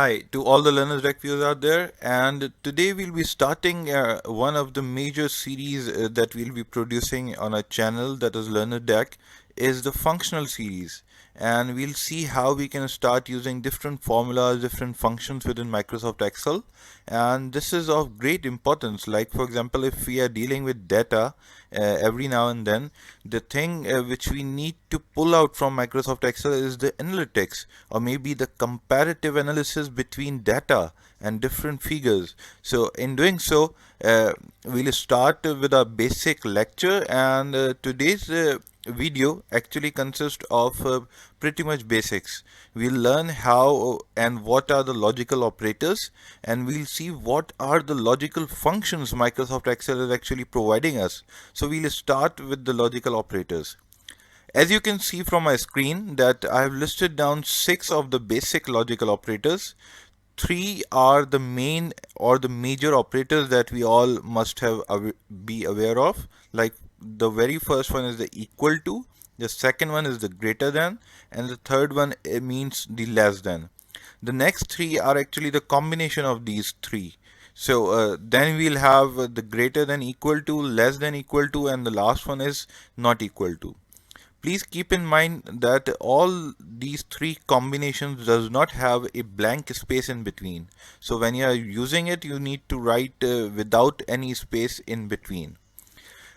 Hi to all the learners deck viewers out there, and today we'll be starting one of the major series that we'll be producing on our channel, that is Learner Deck, is the functional series. And we'll see how we can start using different formulas, different functions within Microsoft Excel. And this is of great importance. Like, for example, if we are dealing with data every now and then, the thing which we need to pull out from Microsoft Excel is the analytics, or maybe the comparative analysis between data and different figures. So in doing so, we'll start with a basic lecture, and today's video actually consists of pretty much basics. We'll learn how and what are the logical operators, and we'll see what are the logical functions Microsoft Excel is actually providing us. So we'll start with the logical operators. As you can see from my screen that I have listed down 6 of the basic logical operators. 3 are the main or the major operators that we all must have be aware of. Like, the very first one is the equal to, the second one is the greater than, and the third one means the less than. The next 3 are actually the combination of these 3. So then we'll have the greater than equal to, less than equal to, and the last one is not equal to. Please keep in mind that all these 3 combinations does not have a blank space in between. So when you are using it, you need to write without any space in between.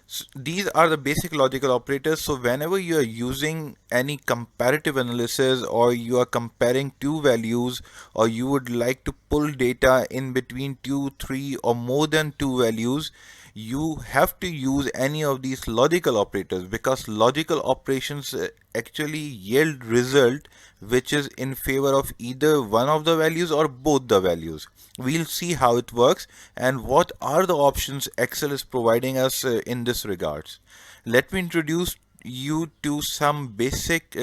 So these are the basic logical operators. So whenever you are using any comparative analysis, or you are comparing two values, or you would like to pull data in between 2, 3 or more than 2 values, you have to use any of these logical operators, because logical operations actually yield result which is in favor of either one of the values or both the values. We'll see how it works and what are the options Excel is providing us in this regards. Let me introduce you to some basic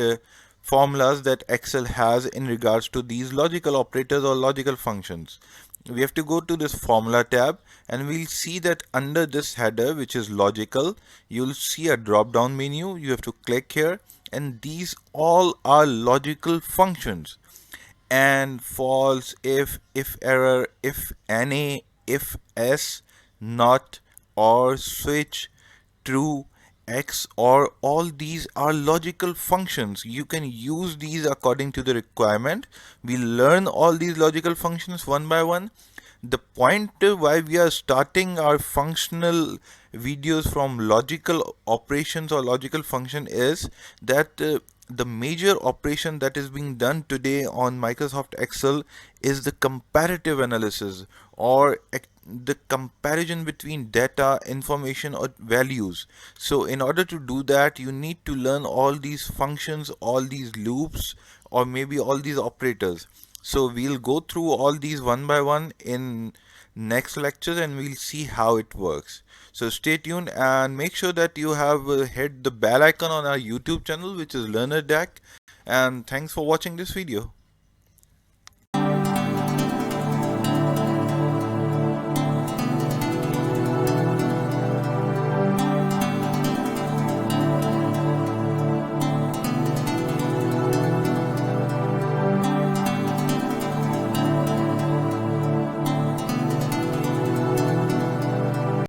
formulas that Excel has in regards to these logical operators or logical functions. We have to go to this formula tab, and we'll see that under this header, which is logical, you'll see a drop down menu. You have to click here, and these all are logical functions: and, false, if error, if any, if s, not, or, switch, true, x, or. All these are logical functions. You can use these according to the requirement. We learn all these logical functions one by one. The point why we are starting our functional videos from logical operations or logical function is that the major operation that is being done today on Microsoft Excel is the comparative analysis, or the comparison between data, information, or values. So in order to do that, you need to learn all these functions, all these loops, or maybe all these operators. So we'll go through all these one by one in next lectures, and we'll see how it works. So stay tuned and make sure that you have hit the bell icon on our YouTube channel, which is Learner Deck. And thanks for watching this video.